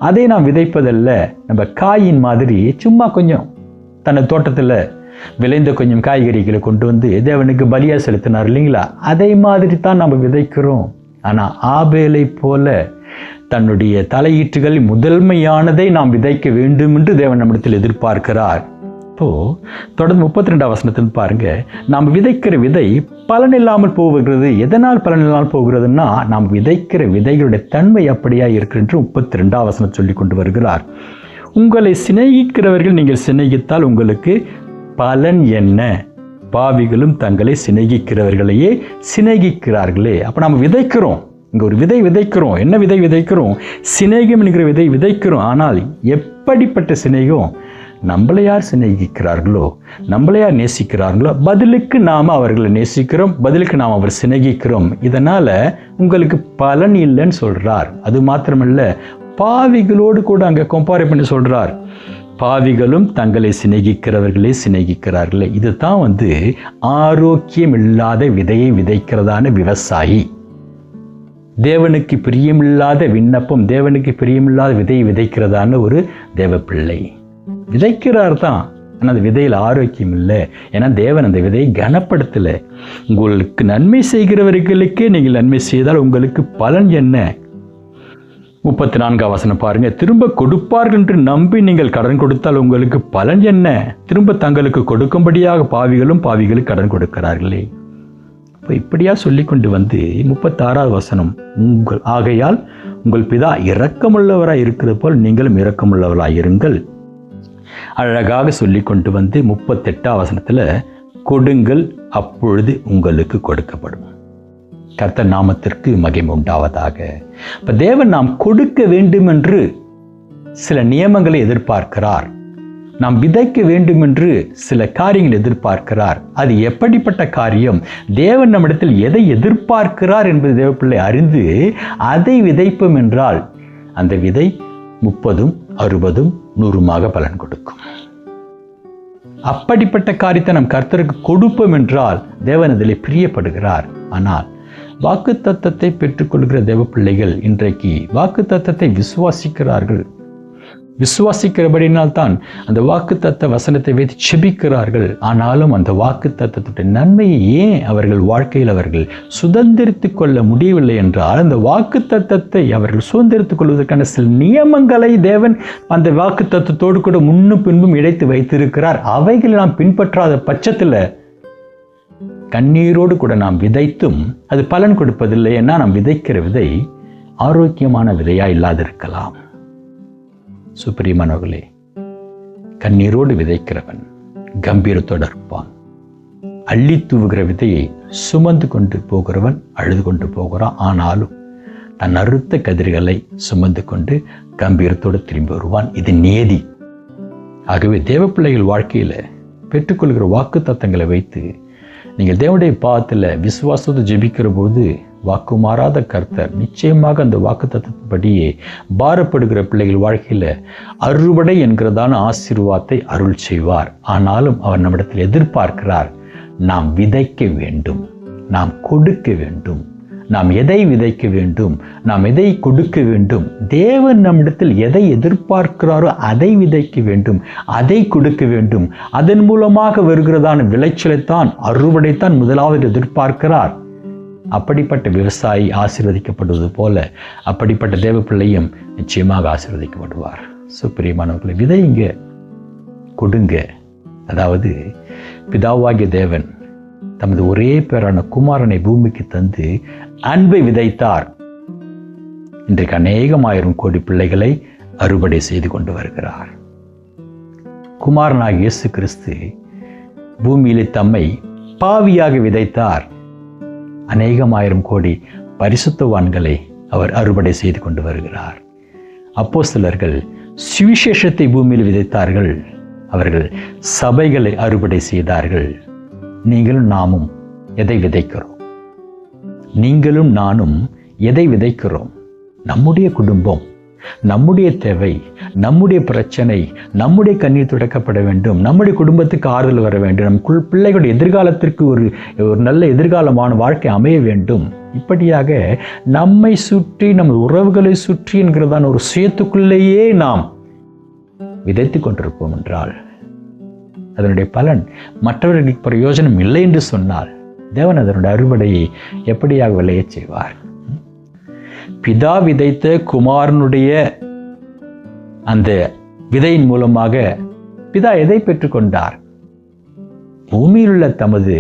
அதை நாம் விதைப்பதல்ல. நம்ம காயின் மாதிரி சும்மா கொஞ்சம் தன் தோட்டத்தில் விளைந்த கொஞ்சம் காய்கறிகளை கொண்டு வந்து தேவனுக்கு பலியாக செலுத்தினார் இல்லைங்களா, அதை மாதிரி தான் நம்ம விதைக்கிறோம். ஆனால் ஆபேலை போல தன்னுடைய தலையீட்டுகள் முதன்மையானதை நாம் விதைக்க வேண்டும் என்று தேவன் நம்மிடத்தில் எதிர்பார்க்கிறார். இப்போ தொடர்ந்து 32ஆம் வசனத்தில் பாருங்க, நாம் விதைக்கிற விதை பலன் இல்லாமல் போகிறது. எதனால் பலன் இல்லாமல் போகிறதுன்னா, நாம் விதைக்கிற விதைகளுடைய தன்மை அப்படியா இருக்கு என்று 32ஆம் வசனம் சொல்லி கொண்டு வருகிறார். உங்களை சிநேகிக்கிறவர்கள் நீங்கள் சிநேகித்தால் உங்களுக்கு பலன் என்ன? பாவிகளும் தங்களை சிநேகிக்கிறவர்களையே சிநேகிக்கிறார்களே. அப்போ நாம் விதைக்கிறோம், இங்கே ஒரு விதை விதைக்கிறோம். என்ன விதை விதைக்கிறோம்? சிநேகம் என்கிற விதை விதைக்கிறோம். ஆனால் எப்படிப்பட்ட சிநேகம்? நம்மளை யார் சிநேகிக்கிறார்களோ, நம்மளை யார் நேசிக்கிறார்களோ, பதிலுக்கு நாம் அவர்களை நேசிக்கிறோம், பதிலுக்கு நாம் அவர் சிநேகிக்கிறோம். இதனால் உங்களுக்கு பலன் இல்லைன்னு சொல்கிறார். அது மாத்திரமல்ல, பாவிகளோடு கூட அங்கே கம்பேர் பண்ணி சொல்கிறார். பாவிகளும் தங்களை சிநேகிக்கிறவர்களே சிநேகிக்கிறார்களே. இதுதான் ஆரோக்கியம் இல்லாத விதையை விதைக்கிறதான விவசாயி. தேவனுக்கு பிரியமில்லாத விண்ணப்பம், தேவனுக்கு பிரியமில்லாத விதையை விதைக்கிறதான ஒரு தேவ பிள்ளை விதைக்கிறார் தான். ஆனால் அந்த விதையில் ஆரோக்கியம் இல்லை. ஏன்னா தேவன் அந்த விதையை கனப்படுத்தலை. உங்களுக்கு நன்மை செய்கிறவர்களுக்கே நீங்கள் நன்மை செய்தால் உங்களுக்கு பலன் என்ன? 34ஆம் வசனம் பாருங்க. திரும்ப கொடுப்பார்கள் என்று நம்பி நீங்கள் கடன் கொடுத்தால் உங்களுக்கு பலன் என்ன? திரும்ப தங்களுக்கு கொடுக்கும்படியாக பாவிகளுக்கு கடன் கொடுக்கிறார்களே. இப்போ இப்படியா சொல்லிக்கொண்டு 36ஆவது வசனம், ஆகையால் உங்கள் பிதா இரக்கமுள்ளவராய் இருக்கிறது போல் நீங்களும் இரக்கமுள்ளவராய் இருங்கள். அழகாக சொல்லிக்கொண்டு 38ஆம் வசனத்தில், கொடுங்கள் அப்பொழுது உங்களுக்கு கொடுக்கப்படும். கர்த்தர் நாமத்திற்கு மகிமை உண்டாவதாக. இப்ப தேவன் நாம் கொடுக்க வேண்டும் என்று சில நியமங்களை எதிர்பார்க்கிறார். நாம் விதைக்க வேண்டும் என்று சில காரியங்கள் எதிர்பார்க்கிறார். அது எப்படிப்பட்ட காரியம், தேவன் நம்மிடத்தில் எதை எதிர்பார்க்கிறார் என்பது தேவப்பிள்ளை அறிந்து அதை விதைப்போம் என்றால் அந்த விதை 30, 60, 100 பலன் கொடுக்கும். அப்படிப்பட்ட காரியத்தை நம் கர்த்தருக்கு கொடுப்போம் என்றால் தேவன் அதில் பிரியப்படுகிறார். ஆனால் வாக்குத்தத்தத்தை பெற்றுக்கொள்கிற தேவ பிள்ளைகள் இன்றைக்கு வாக்குத்தத்தத்தை விசுவாசிக்கிறார்கள். விசுவாசிக்கிறபடினால் தான் அந்த வாக்குத்தத்த வசனத்தை வைத்து செபிக்கிறார்கள். ஆனாலும் அந்த வாக்குத்தத்தத்துடைய நன்மையை ஏன் அவர்கள் வாழ்க்கையில் அவர்கள் சுதந்திரித்துக் கொள்ள முடியவில்லை என்றால், அந்த வாக்குத்தத்தத்தை அவர்கள் சுதந்திரித்துக் கொள்வதற்கான சில நியமங்களை தேவன் அந்த வாக்குத்தத்தத்தோடு கூட முன்னும் பின்பும் இணைத்து வைத்திருக்கிறார். அவைகளை நாம் பின்பற்றாத பட்சத்தில் கண்ணீரோடு கூட நாம் விதைத்தும் அது பலன் கொடுப்பதில்லை. ஏன்னா நாம் விதைக்கிற விதை ஆரோக்கியமான விதையா இல்லாதிருக்கலாம். சுப்பிரியமானவர்களே, கண்ணீரோடு விதைக்கிறவன் கம்பீரத்தோடு இருப்பான். அள்ளி தூவுகிற விதையை சுமந்து கொண்டு போகிறவன் அழுது கொண்டு போகிறான். ஆனாலும் தன் அறுத்த கதிர்களை சுமந்து கொண்டு கம்பீரத்தோடு திரும்பி வருவான். இது நீதி. ஆகவே தேவ பிள்ளைகள் வாழ்க்கையில் பெற்றுக்கொள்கிற வாக்கு தத்தங்களை வைத்து நீங்கள் தேவனுடைய பாதத்தில் விசுவாசத்தை ஜெபிக்கிற போது வாக்கு மாறாத கர்த்தர் நிச்சயமாக அந்த வாக்கு தத்தத்தின்படியே பாரப்படுகிற பிள்ளைகள் வாழ்க்கையில் அறுவடை என்கிறதான ஆசீர்வாதத்தை அருள் செய்வார். ஆனாலும் அவர் நம்மிடத்தில் எதிர்பார்க்கிறார், நாம் விதைக்க வேண்டும், நாம் கொடுக்க வேண்டும். நாம் எதை விதைக்க வேண்டும், நாம் எதை கொடுக்க வேண்டும். தேவன் நம்மிடத்தில் எதை எதிர்பார்க்கிறாரோ அதை விதைக்க வேண்டும், அதை கொடுக்க வேண்டும். அதன் மூலமாக வருகிறதான விளைச்சலைத்தான், அறுவடைத்தான் முதலாவது எதிர்பார்க்கிறார். அப்படிப்பட்ட விவசாயி ஆசீர்வதிக்கப்படுவது போல அப்படிப்பட்ட தேவ பிள்ளையும் நிச்சயமாக ஆசீர்வதிக்கப்படுவார். சுப்பிரியமானவர்களை, விதைங்க, கொடுங்க. அதாவது பிதாவாகிய தேவன் தமது ஒரே பேரான குமாரனை பூமிக்கு தந்து அன்பை விதைத்தார். இன்றைக்கு அநேகமாயிரம் கோடி பிள்ளைகளை அறுவடை செய்து கொண்டு வருகிறார். குமாரனாகிய இயேசு கிறிஸ்து பூமியிலே தம்மை பாவியாக விதைத்தார். அநேகமாயிரம் கோடி பரிசுத்தவான்களை அவர் அறுவடை செய்து கொண்டு வருகிறார். அப்போஸ்தலர்கள் சுவிசேஷத்தை பூமியில் விதைத்தார்கள். அவர்கள் சபைகளை அறுவடை செய்தார்கள். நீங்களும் நாமும் எதை விதைக்கிறோம்? நீங்களும் நானும் எதை விதைக்கிறோம்? நம்முடைய குடும்பம், நம்முடைய தேவை, நம்முடைய பிரச்சனை, நம்முடைய கண்ணீர் துடைக்கப்பட வேண்டும், நம்முடைய குடும்பத்துக்கு ஆறுதல் வர வேண்டும், நம் பிள்ளைகளுடைய எதிர்காலத்திற்கு ஒரு நல்ல எதிர்காலமான வாழ்க்கை அமைய வேண்டும். இப்படியாக நம்மை சுற்றி, நம் உறவுகளை சுற்றி என்கிறதான ஒரு சுயத்துக்குள்ளேயே நாம் விதைத்து கொண்டிருப்போம் என்றால் அதனுடைய பலன் மற்றவர்களுக்கு பிரயோஜனம் இல்லை என்று சொன்னால் தேவன் அதனுடைய அறுவடையை எப்படியாக விளைய செய்வார்? பிதா விதைத்த குமாரனுடைய அந்த விதையின் மூலமாக பிதா எதை பெற்றுக்கொண்டார்? பூமியில் உள்ள தமது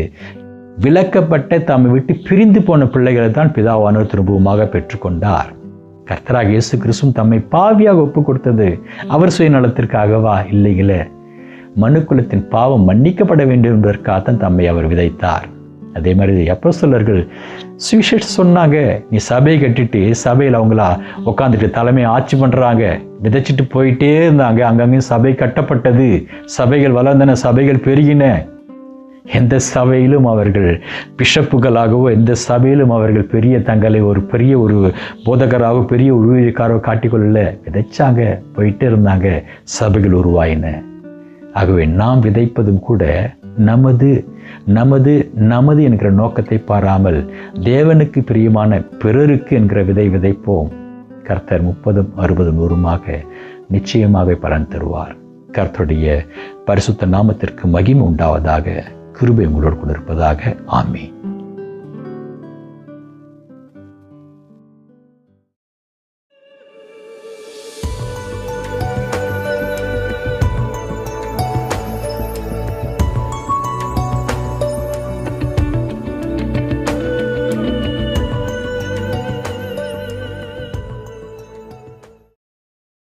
விலக்கப்பட்ட தம்மை விட்டு பிரிந்து போன பிள்ளைகளை தான் பிதாவானவர் திரும்பவுமாக பெற்றுக்கொண்டார். கர்த்தராகிய இயேசு கிறிஸ்துவும் தம்மை பாவியாக ஒப்பு கொடுத்தது அவர் சுயநலத்திற்காகவா? இல்லைங்களே, மனுக்குலத்தின் பாவம் மன்னிக்கப்பட வேண்டும் என்பதற்காகத்தான் தம்மை அவர் விதைத்தார். அதே மாதிரி அப்போஸ்தலர்கள் சுவிசேஷம் சொன்னாங்க. நீ சபையை கட்டிட்டு சபையில் அவங்களா உட்காந்துட்டு தலைமையை ஆட்சி பண்ணுறாங்க, விதைச்சிட்டு போயிட்டே இருந்தாங்க. அங்கங்கேயும் சபை கட்டப்பட்டது, சபைகள் வளர்ந்தன, சபைகள் பெருகின. எந்த சபையிலும் அவர்கள் பிஷப்புகளாகவோ, எந்த சபையிலும் அவர்கள் தங்களை ஒரு பெரிய ஒரு போதகராகவோ பெரிய ஒரு ஊழியக்காரோ காட்டிக்கொள்ளல. விதைச்சாங்க, போயிட்டே இருந்தாங்க, சபைகள் உருவாயின. ஆகவே நாம் விதைப்பதும் கூட நமது நமது நமது என்கிற நோக்கத்தை பாராமல் தேவனுக்கு பிரியமான பிறருக்கு என்கிற விதைப்போம். கர்த்தர் 30, 60, 100 நிச்சயமாக பலன் தருவார். கர்த்தருடைய பரிசுத்த நாமத்திற்கு மகிமை உண்டாவதாக. கிருபை உங்களோடு கூட இருப்பதாக. ஆமென்.